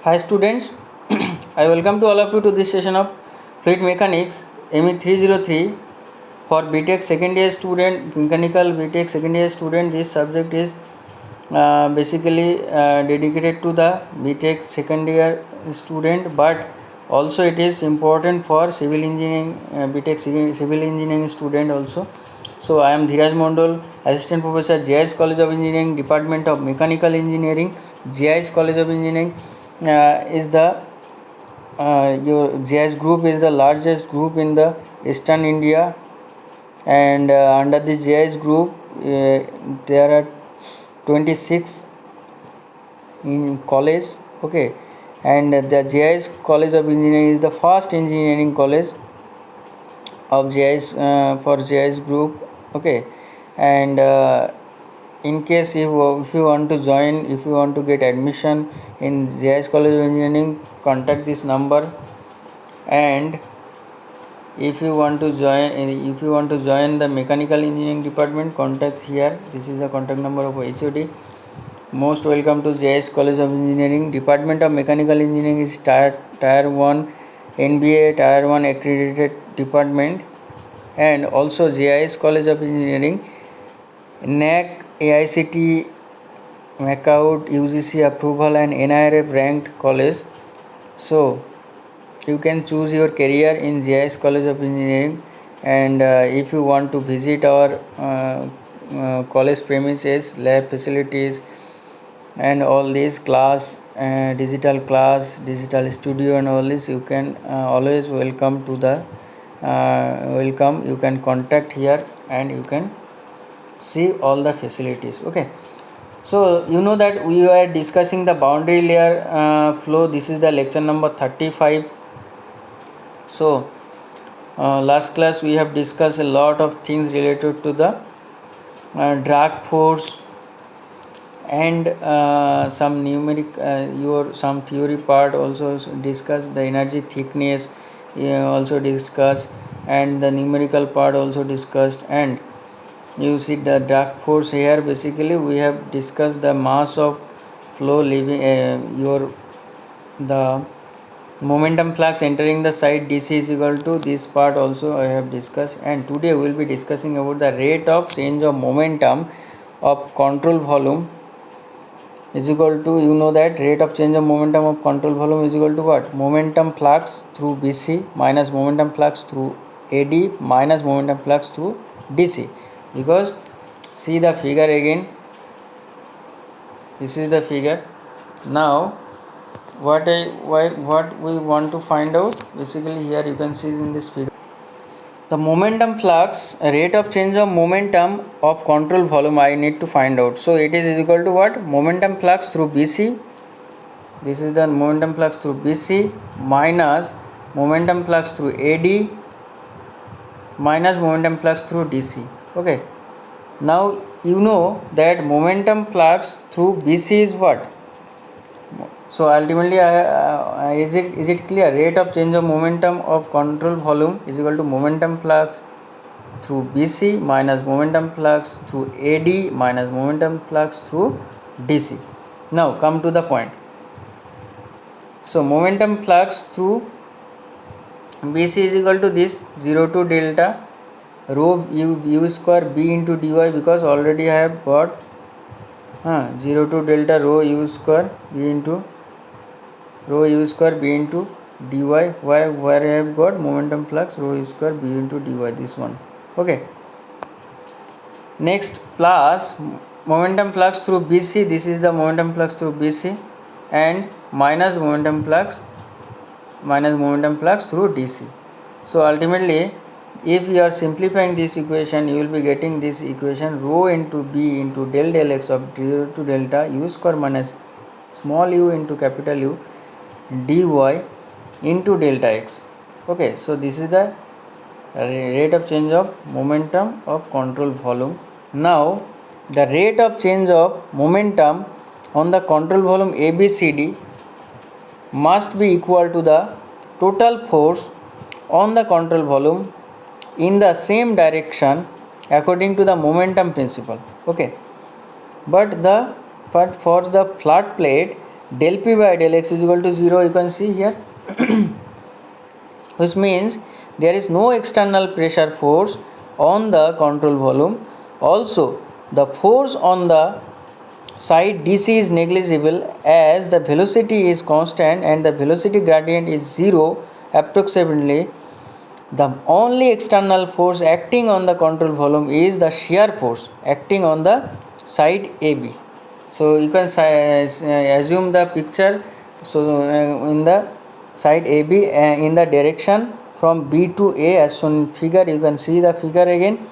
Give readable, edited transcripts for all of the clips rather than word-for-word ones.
Hi students, I welcome to all of you to this session of Fluid Mechanics ME 303 for BTech second year student, mechanical BTech second year student. This subject is basically dedicated to the BTech second year student, but also it is important for civil engineering, BTech civil engineering student also. So I am Dhiraj Mondal, Assistant Professor, JIS College of Engineering, Department of Mechanical Engineering. JIS College of Engineering is the your JIS group is the largest group in the Eastern India, and under this JIS group there are 26 in college. Okay, and the JIS College of Engineering is the first engineering college of JIS for JIS group. Okay, and in case if you want to join, if you want to get admission in JIS College of Engineering, contact this number. And if you want to join the mechanical engineering department, contact here. This is the contact number of HOD. Most welcome to JIS College of Engineering. Department of Mechanical Engineering is tier 1 NBA tier 1 accredited department, and also JIS College of Engineering NAC, AICTE, MACAUT, UGC approval and NIRF ranked college. So you can choose your career in JIS College of Engineering. And if you want to visit our college premises, lab facilities, and all these digital class, digital studio, and all this, you can always welcome to the welcome. You can contact here and you can see all the facilities. Okay, so you know that we are discussing the boundary layer flow. This is the lecture number 35. So last class we have discussed a lot of things related to the drag force and some numeric some theory part also discussed. The energy thickness also discussed, and the numerical part also discussed. And you see the drag force here. Basically we have discussed the mass of flow leaving the momentum flux entering the site DC is equal to this part also I have discussed. And today we will be discussing about the rate of change of momentum of control volume is equal to, you know that rate of change of momentum of control volume is equal to what? Momentum flux through BC minus momentum flux through AD minus momentum flux through DC. Because see the figure again, this is the figure. Now what we want to find out, basically here you can see in this figure the momentum flux, rate of change of momentum of control volume I need to find out. So it is equal to what? Momentum flux through BC. This is the momentum flux through BC minus momentum flux through AD minus momentum flux through DC. Okay, now you know that momentum flux through BC is what? So ultimately is it clear? Rate of change of momentum of control volume is equal to momentum flux through BC minus momentum flux through AD minus momentum flux through DC. Now come to the point. So momentum flux through BC is equal to this 0 to delta rho u square B into dy, because already I have got 0 to delta rho u square B into rho u square B into dy, where I have got momentum flux rho u square B into dy, this one. Okay, next plus momentum flux through BC, this is the momentum flux through BC, and minus momentum flux through DC. So ultimately if you are simplifying this equation, you will be getting this equation rho into B into del x of 0 to delta u square minus small u into capital U dy into delta x. Okay, so this is the rate of change of momentum of control volume. Now the rate of change of momentum on the control volume ABCD must be equal to the total force on the control volume in the same direction according to the momentum principle. Okay, but for the flat plate del P by del X is equal to 0, you can see here, which means there is no external pressure force on the control volume. Also, the force on the side DC is negligible as the velocity is constant and the velocity gradient is 0 approximately. The only external force acting on the control volume is the shear force acting on the side AB. So you can assume the picture. So in the side AB in the direction from B to A as shown in figure, you can see the figure again.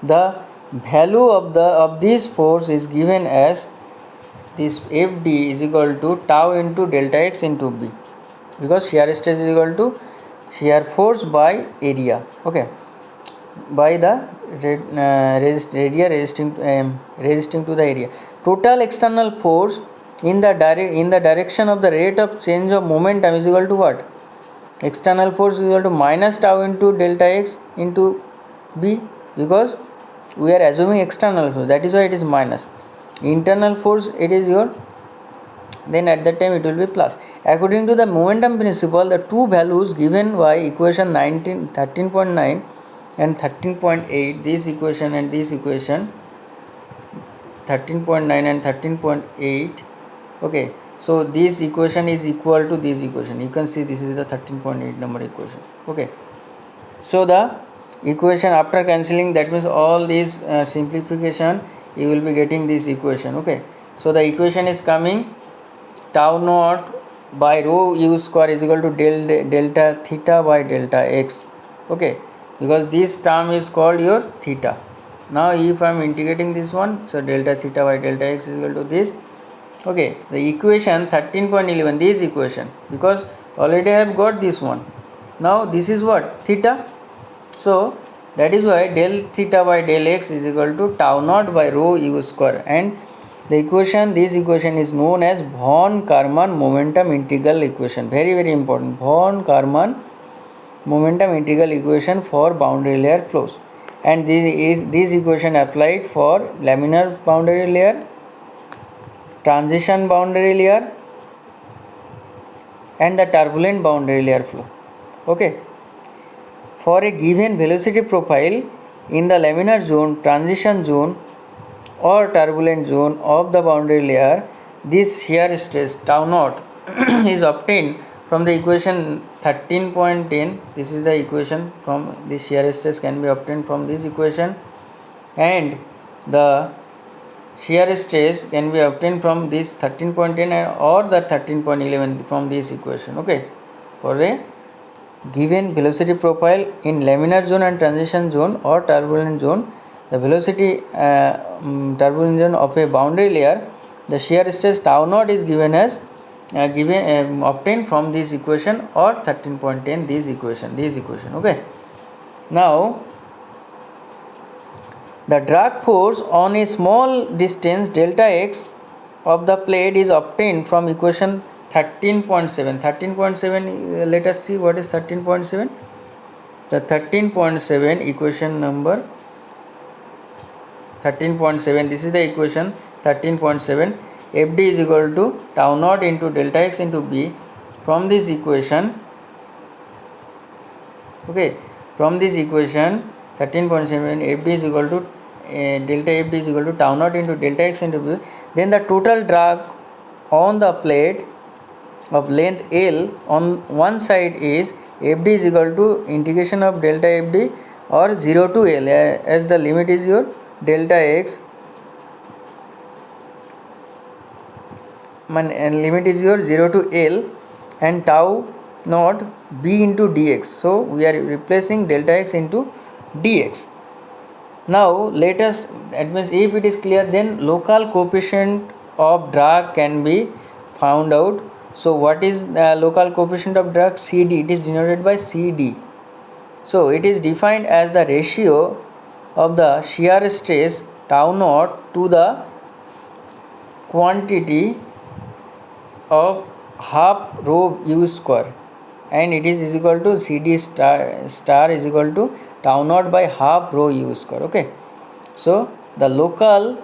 The value of this force is given as this FD is equal to tau into delta x into B, because shear stress is equal to shear force by area, okay, by the area resisting to the area. Total external force in the direction of the rate of change of momentum is equal to what? External force is equal to minus tau into delta x into B, because we are assuming external force, that is why it is minus. Internal force, it is your, then at that time it will be plus. According to the momentum principle, the two values given by equation 13.9 and 13.8, this equation and this equation 13.9 and 13.8, okay, so this equation is equal to this equation. You can see this is the 13.8 number equation, okay. So the equation after cancelling, that means all these simplification, you will be getting this equation, okay. So the equation is coming tau naught by rho u square is equal to delta theta by delta x, okay, because this term is called your theta. Now if I am integrating this one, so delta theta by delta x is equal to this, okay. The equation 13.11, this equation, because already I have got this one. Now this is what? Theta. So that is why del theta by del x is equal to tau naught by rho u square, and the equation, this equation is known as von Karman momentum integral equation. Very very important, von Karman momentum integral equation for boundary layer flows. And this equation applied for laminar boundary layer, transition boundary layer, and the turbulent boundary layer flow, okay. For a given velocity profile in the laminar zone, transition zone, or turbulent zone of the boundary layer, this shear stress tau naught is obtained from the equation 13.10. This is the equation from this shear stress can be obtained from this equation, and the shear stress can be obtained from this 13.10 or the 13.11 from this equation, okay. For a given velocity profile in laminar zone and transition zone or turbulent zone, the velocity turbulent zone of a boundary layer, the shear stress tau naught is given as obtained from this equation or 13.10, this equation, okay. Now the drag force on a small distance delta x of the plate is obtained from equation 13.7. Let us see what is 13.7. The 13.7 equation number 13.7, this is the equation 13.7. FD is equal to tau naught into delta x into B. From this equation, okay, from this equation 13.7, FD is equal to delta FD is equal to tau naught into delta x into B. Then the total drag on the plate of length L on one side is FD is equal to integration of delta FD or 0 to L, as the limit is your delta x, and limit is your 0 to L, and tau naught B into dx. So we are replacing delta x into dx. Now let us, that means if it is clear, then local coefficient of drag can be found out. So what is the local coefficient of drag? CD. It is denoted by CD. So it is defined as the ratio of the shear stress tau naught to the quantity of half rho u square, and it is equal to CD star is equal to tau naught by half rho u square, okay. So the local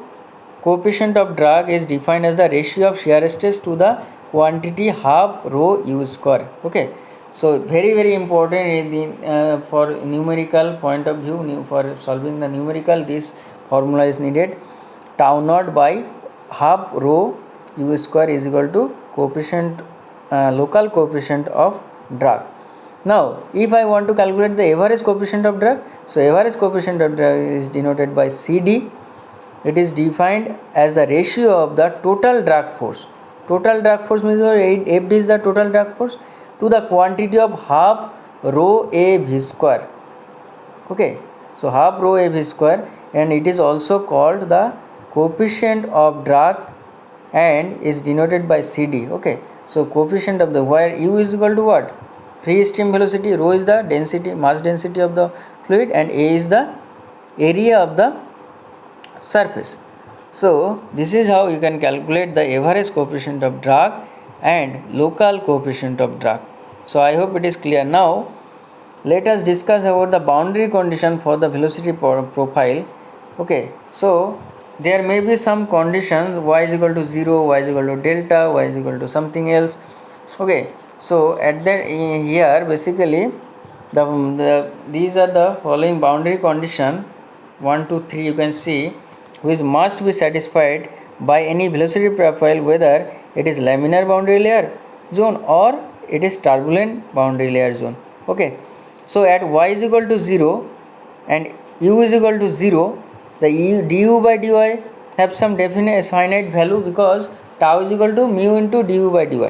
coefficient of drag is defined as the ratio of shear stress to the quantity half rho u square. Okay, so very important in the, for numerical point of view, for solving the numerical, this formula is needed. Tau naught by half rho u square is equal to coefficient, local coefficient of drag. Now if I want to calculate the average coefficient of drag, so average coefficient of drag is denoted by CD. It is defined as the ratio of the total drag force. Total drag force means FD is the total drag force to the quantity of half rho a v square. Okay, so half rho a v square, and it is also called the coefficient of drag and is denoted by CD. Okay, so coefficient of the, where u is equal to what? Free stream velocity, rho is the density, mass density of the fluid, and a is the area of the surface. So this is how you can calculate the average coefficient of drag and local coefficient of drag. So I hope it is clear. Now let us discuss about the boundary condition for the velocity profile. Okay, so there may be some conditions, y is equal to 0, y is equal to delta, y is equal to something else. Okay, so at that here basically these are the following boundary condition 1 2 3 you can see, which must be satisfied by any velocity profile, whether it is laminar boundary layer zone or it is turbulent boundary layer zone. Okay, so at y is equal to 0 and u is equal to 0, the du by dy have some definite finite value, because tau is equal to mu into du by dy.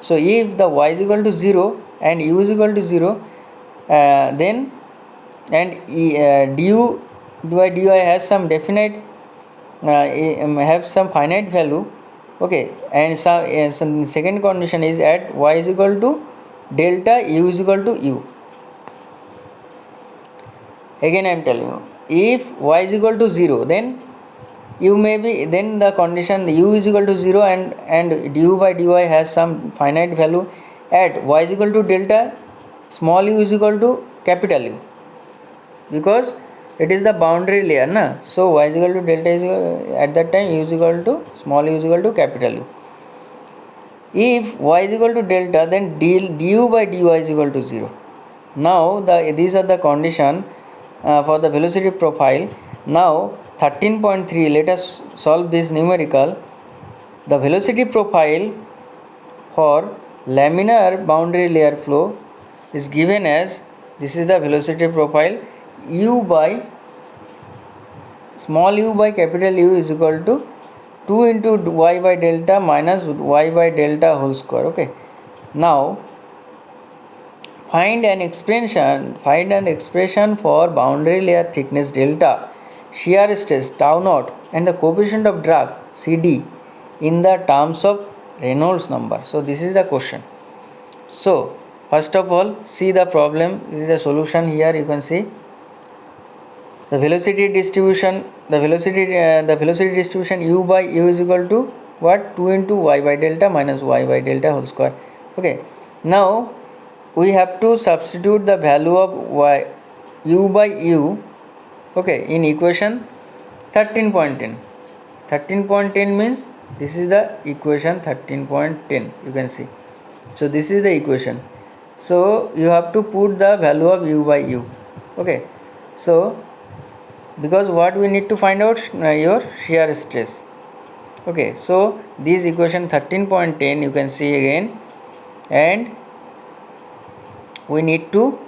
So if the y is equal to 0 and u is equal to 0, then and du by dy has some definite have some finite value. Okay, and some second condition is at y is equal to delta, u is equal to u. Again I am telling you, if y is equal to 0, then u may be, then the condition u is equal to 0 and du by dy has some finite value. At y is equal to delta, small u is equal to capital U, because it is the boundary layer na. So y is equal to delta is at that time u is equal to small u is equal to capital U. If y is equal to delta, then du by dy is equal to 0. Now these are the condition for the velocity profile. Now 13.3, let us solve this numerical. The velocity profile for laminar boundary layer flow is given as, this is the velocity profile, u by small u by capital U is equal to 2 into y by delta minus y by delta whole square. Okay, now find an expression for boundary layer thickness delta, shear stress tau naught, and the coefficient of drag CD in the terms of Reynolds number. So this is the question. So first of all, see the problem. This is the solution. Here you can see the velocity distribution. The velocity distribution u by u is equal to what? 2 into y by delta minus y by delta whole square. Okay, now we have to substitute the value of y u by u, okay, in equation 13.10. 13.10 means this is the equation 13.10, you can see. So this is the equation. So you have to put the value of u by u. Okay, so because what we need to find out your shear stress. Okay, so this equation 13.10 you can see again, and we need to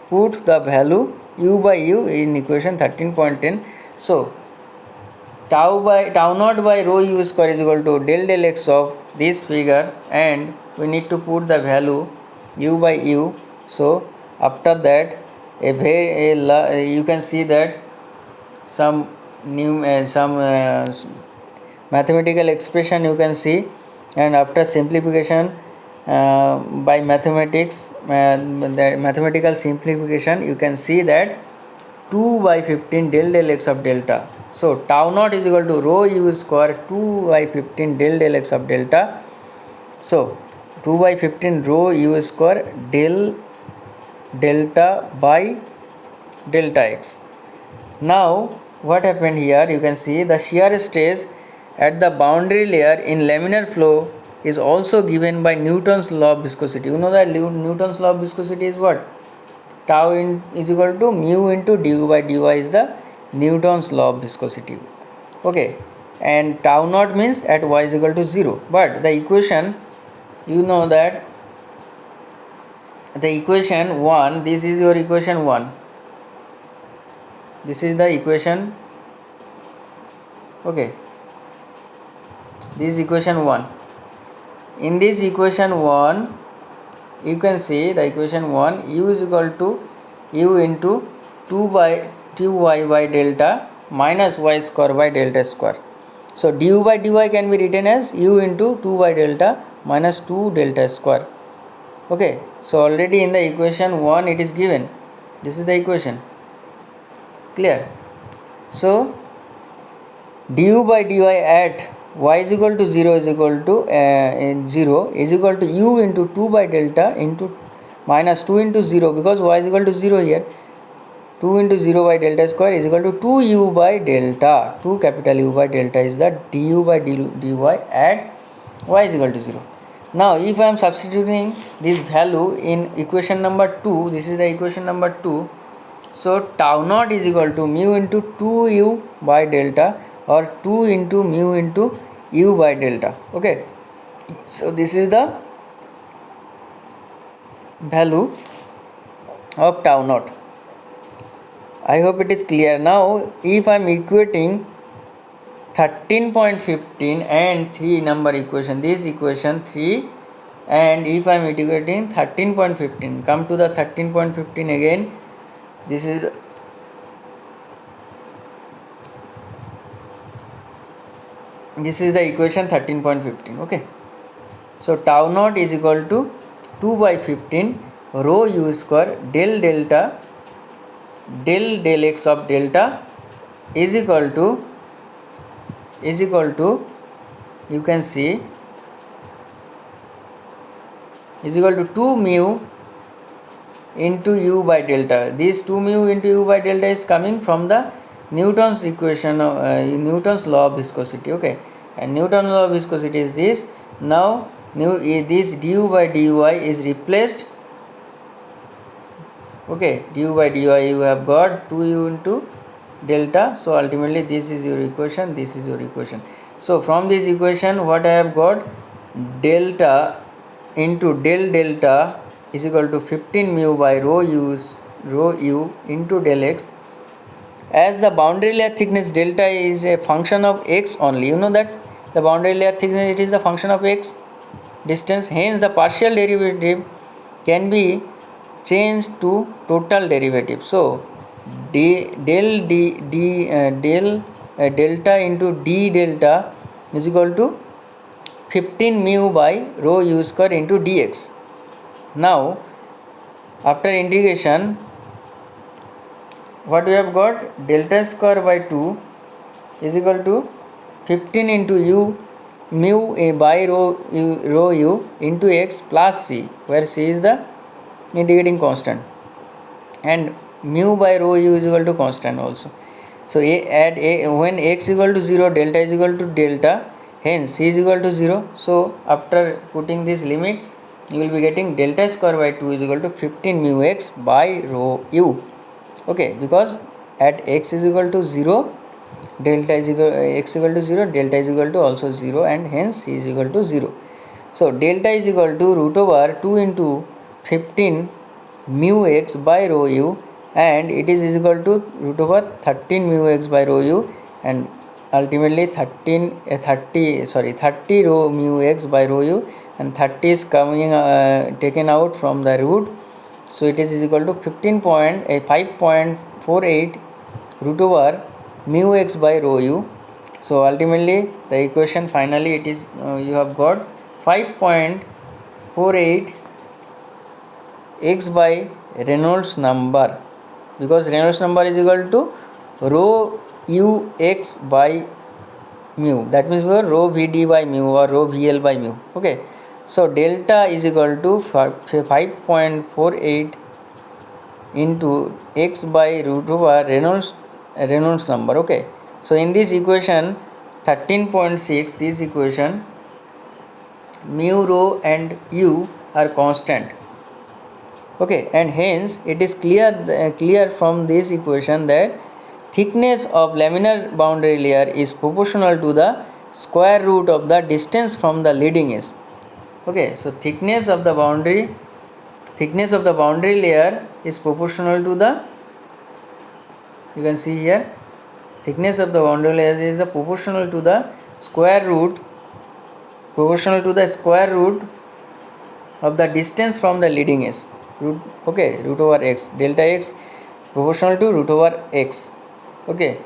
put the value u by u in equation 13.10. So tau naught by rho u square is equal to del x of this figure, and we need to put the value u by u. So after that you can see that some new mathematical expression you can see, and after simplification by mathematics, the mathematical simplification, you can see that 2 by 15 del x of delta. So tau naught is equal to rho u square 2 by 15 del x of delta. So 2 by 15 rho u square delta by delta x. Now what happened here, you can see the shear stress at the boundary layer in laminar flow is also given by Newton's law of viscosity. You know that Newton's law of viscosity is what? Tau is equal to mu into du by dy is the Newton's law of viscosity. Okay, and tau naught means at y is equal to 0. But the equation, you know that the equation 1, this is your equation 1. This is the equation, okay, this is equation 1. In this equation 1, you can see the equation 1, u is equal to u into 2y by delta minus y square by delta square. So du by dy can be written as u into 2 by delta minus 2 delta square. Okay, so already in the equation 1 it is given. This is the equation. Clear? So du by dy at y is equal to 0 is equal to 0 is equal to u into 2 by delta into minus 2 into 0, because y is equal to 0 here. 2 into 0 by delta square is equal to 2u by delta. 2 capital U by delta is the du by dy at y is equal to 0. Now if I am substituting this value in equation number 2, this is the equation number 2. So tau naught is equal to mu into 2u by delta or 2 into mu into u by delta. Okay, so this is the value of tau naught. I hope it is clear. Now if I am equating 13.15 and 3 number equation, this equation 3, and if I am integrating 13.15, come to the 13.15 again. This is the equation 13.15. okay, so tau naught is equal to 2 by 15 rho u square del delta del x of delta is equal to you can see is equal to 2 mu into u by delta. This 2 mu into u by delta is coming from the Newton's equation, Newton's law of viscosity. Okay, and Newton's law of viscosity is this. Now this du by dy is replaced. Okay, du by dy you have got 2u into delta. So ultimately this is your equation, this is your equation. So from this equation what I have got, delta into del delta is equal to 15 mu by rho u into del x. As the boundary layer thickness delta is a function of x only, you know that the boundary layer thickness, it is a function of x distance, hence the partial derivative can be changed to total derivative. So delta into d delta is equal to 15 mu by rho u square into dx. Now after integration what we have got, delta square by 2 is equal to 15 into u mu by rho u into x plus c, where c is the integrating constant and mu by rho u is equal to constant also. So when x is equal to 0, delta is equal to delta, hence c is equal to 0. So after putting this limit you will be getting delta square by 2 is equal to 15 mu x by rho u. Okay, because at x is equal to 0, delta is equal x equal to 0, delta is equal to also 0, and hence c is equal to 0. So delta is equal to root over 2 into 15 mu x by rho u, and it is equal to root over 13 mu x by rho u, and ultimately 30 rho mu x by rho u, and 30 is coming taken out from the root. So it is equal to 5.48 root over mu x by rho u. So ultimately the equation finally it is you have got 5.48 x by Reynolds number, because Reynolds number is equal to rho u x by mu, that means rho vd by mu or rho vl by mu. Okay, so delta is equal to 5.48 into x by root over Reynolds number. Okay, so in this equation 13.6, this equation mu, rho and u are constant. Okay, and hence it is clear from this equation that thickness of laminar boundary layer is proportional to the square root of the distance from the leading edge. Okay, so thickness of the boundary layer is proportional to the, you can see here, thickness of the boundary layer is proportional to the square root of the distance from the leading edge. Root over x, delta x proportional to root over x. Okay,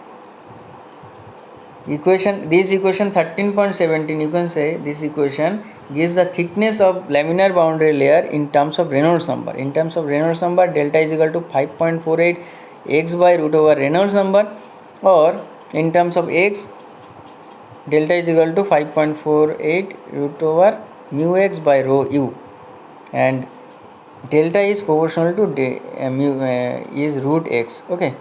this equation 13.17, you can say this equation gives the thickness of laminar boundary layer in terms of Reynolds number. In terms of Reynolds number, delta is equal to 5.48 x by root over Reynolds number, or in terms of x, delta is equal to 5.48 root over mu x by rho u, and delta is proportional to mu is root x. Okay,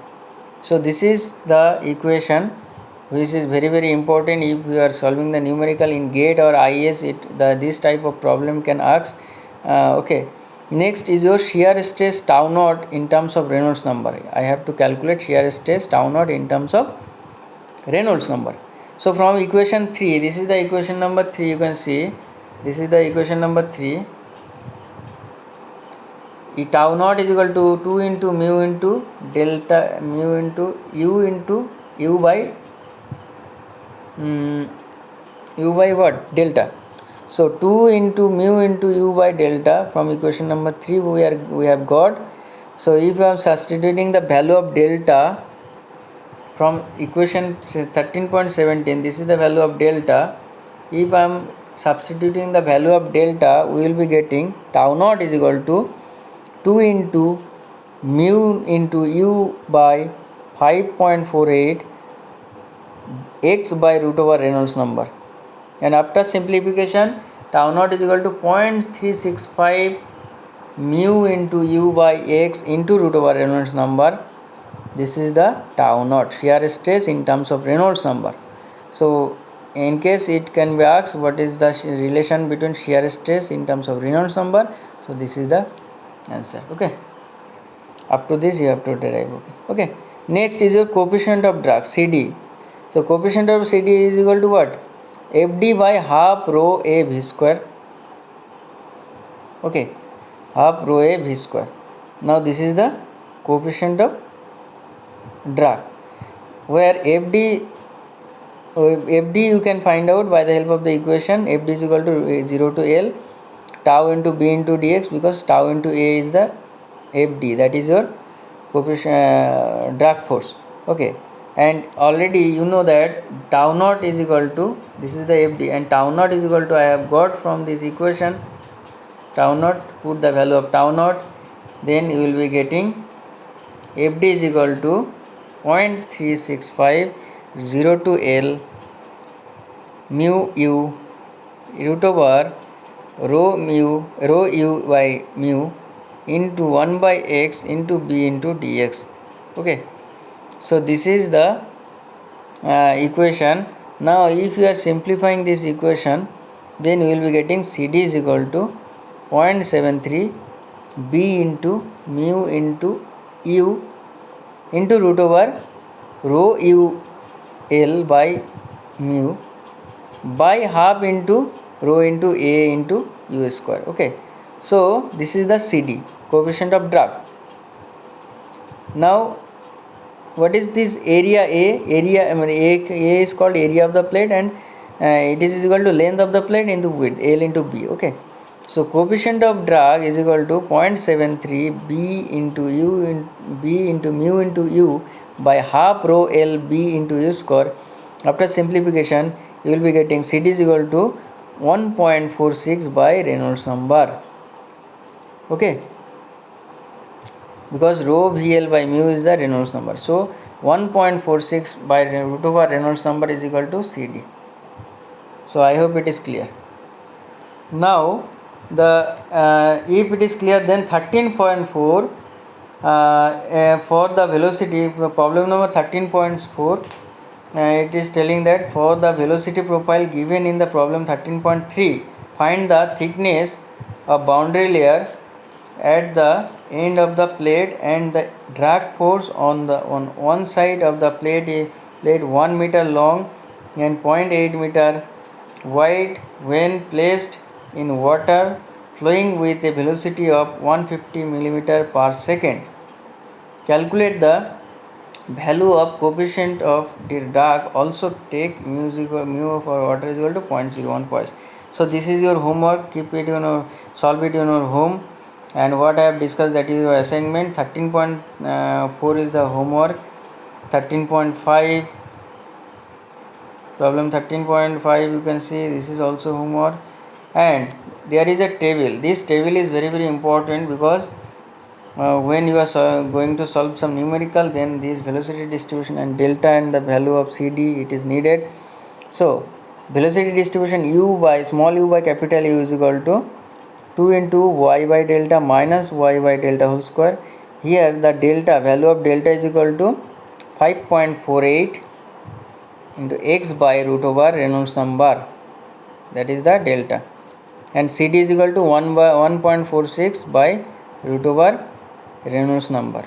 so this is the equation which is very important if you are solving the numerical in GATE or IAS. This type of problem can ask. Okay, next is your shear stress tau naught in terms of Reynolds number. I have to calculate shear stress tau naught in terms of Reynolds number. So from equation 3, this is the equation number 3, you can see this is the equation number 3. Tau naught is equal to 2 into mu into delta mu into u by what? Delta. So 2 into mu into u by delta from equation number 3 we have got. So if I am substituting the value of delta from equation 13.17, this is the value of delta. If I am substituting the value of delta, we will be getting tau naught is equal to 2 into mu into u by 5.48 x by root over Reynolds number, and after simplification tau naught is equal to 0.365 mu into u by x into root over Reynolds number. This is the tau naught, shear stress in terms of Reynolds number. So in case it can be asked what is the relation between shear stress in terms of Reynolds number, so this is the answer. Okay, up to this you have to derive. Okay, next is your coefficient of drag, CD. So coefficient of CD is equal to what? FD by half rho A V square. Okay, half rho A V square. Now this is the coefficient of drag, where FD you can find out by the help of the equation. FD is equal to 0 to L tau into B into dx, because tau into A is the FD, that is your coefficient drag force. Okay, and already you know that tau naught is equal to, this is the FD, and tau naught is equal to, I have got from this equation tau naught, put the value of tau naught, then you will be getting FD is equal to 0.365 0 to L mu u root over rho u by mu into 1 by x into b into dx. Okay, so this is the equation. Now if you are simplifying this equation, then you will be getting CD is equal to 0.73 b into mu into u into root over rho u L by mu by half into rho into A into u square. Okay, so this is the CD, coefficient of drag. Now what is this area A? A is called area of the plate, and it is equal to length of the plate into width, L into B. Okay, so coefficient of drag is equal to 0.73 b into mu into u by half rho L B into u square. After simplification you will be getting CD is equal to 1.46 by Reynolds number. Okay, because rho VL by mu is the Reynolds number, so 1.46 by root over Reynolds number is equal to CD. So I hope it is clear. Now the if it is clear, then 13.4 for the velocity, problem number 13.4, it is telling that for the velocity profile given in the problem 13.3, Find the thickness of boundary layer at the end of the plate and the drag force on one side of the plate is 1 meter long and 0.8 meter wide when placed in water flowing with a velocity of 150 millimeter per second. Calculate the value of coefficient of the drag. Also take mu for water is equal to 0.01 poise. So this is your homework. Keep it solve it in your home. And what I have discussed, that is your assignment. 13.4 is the homework. 13.5 problem 13.5 you can see this is also homework. And there is a table. This table is very important because when you are going to solve some numerical, then this velocity distribution and delta and the value of CD it is needed. So velocity distribution u by small u by capital U is equal to 2 into y by delta minus y by delta whole square. Here the delta value of delta is equal to 5.48 into x by root over Reynolds number, that is the delta, and CD is equal to 1 by 1.46 by root over Reynolds number.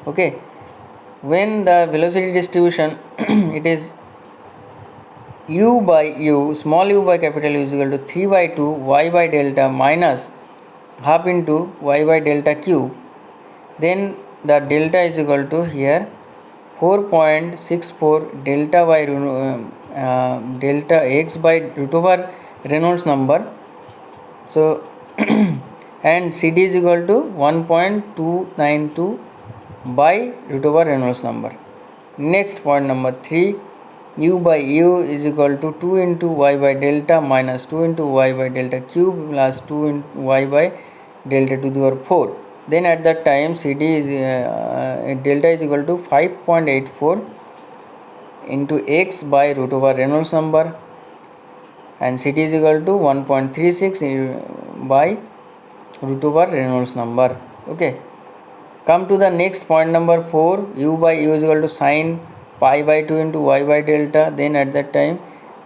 Okay, when the velocity distribution it is u by u, small u by capital U is equal to 3 by 2 y by delta minus half into y by delta cube, then the delta is equal to here 4.64 delta by delta x by root over Reynolds number. So and CD is equal to 1.292 by root over Reynolds number. Next point number 3, u by u is equal to 2 into y by delta minus 2 into y by delta cube plus 2 into y by delta to the power 4. Then at that time CD is delta is equal to 5.84 into x by root over Reynolds number, and CD is equal to 1.36 by root over Reynolds number. Okay, come to the next point number 4, u by u is equal to sine pi by 2 into y by delta. Then at that time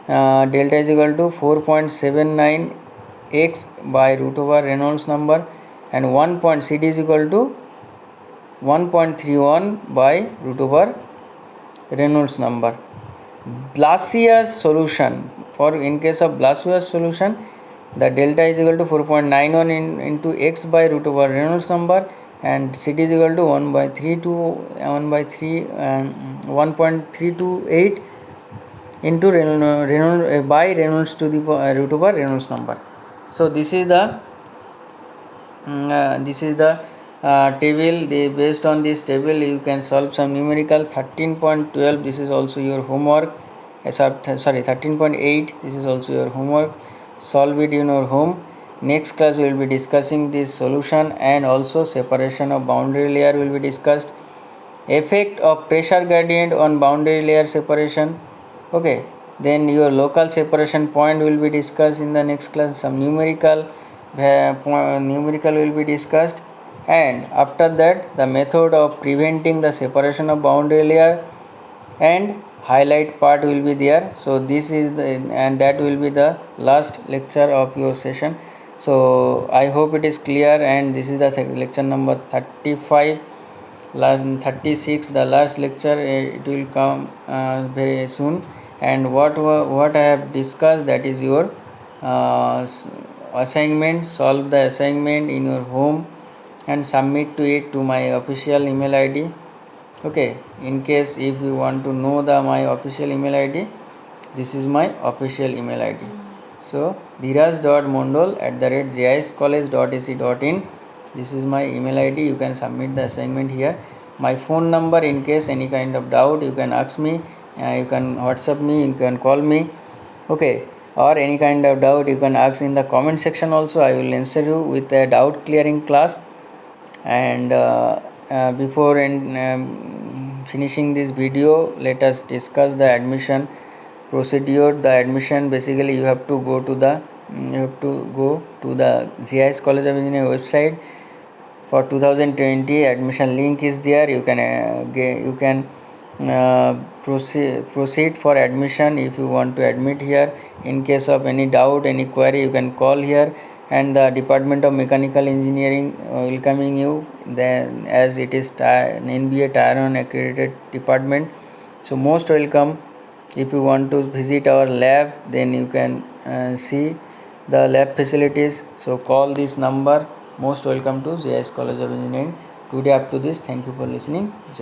delta is equal to 4.79 x by root over Reynolds number, and 1 CD is equal to 1.31 by root over Reynolds number. Blasius solution, for in case of Blasius solution, the delta is equal to 4.91 into x by root over Reynolds number, and CD is equal to 1.328 into Reynolds by Reynolds to the root over Reynolds number. So this is the table. Based on this table you can solve some numerical. 13.12 this is also your homework. 13.8 this is also your homework. Solve it in your home. Next class we will be discussing this solution, and also separation of boundary layer will be discussed. Effect of pressure gradient on boundary layer separation. Okay, then your local separation point will be discussed in the next class. Some numerical will be discussed, and after that the method of preventing the separation of boundary layer and highlight part will be there. So this is and that will be the last lecture of your session. So I hope it is clear, and this is the lecture number 35. 36 the last lecture. It will come very soon. And what I have discussed, that is your assignment. Solve the assignment in your home and submit to it to my official email ID. Okay, in case if you want to know my official email ID, this is my official email ID. So dheeraj.mondal@jiscollege.ac.in, this is my email ID. You can submit the assignment here. My phone number, in case any kind of doubt you can ask me, you can WhatsApp me, you can call me. Okay, or any kind of doubt you can ask in the comment section also. I will answer you with a doubt clearing class. And before finishing this video, let us discuss the admission procedure. The admission, basically you have to go to the GIS College of Engineering website for 2020. Admission link is there. You can proceed for admission. If you want to admit here, in case of any doubt, any query, you can call here, and the Department of Mechanical Engineering welcoming you, then as it is an NBA Tier 1 accredited department. So most welcome. If you want to visit our lab, then you can see the lab facilities. So call this number. Most welcome to JS College of Engineering. Today up to this. Thank you for listening. Jai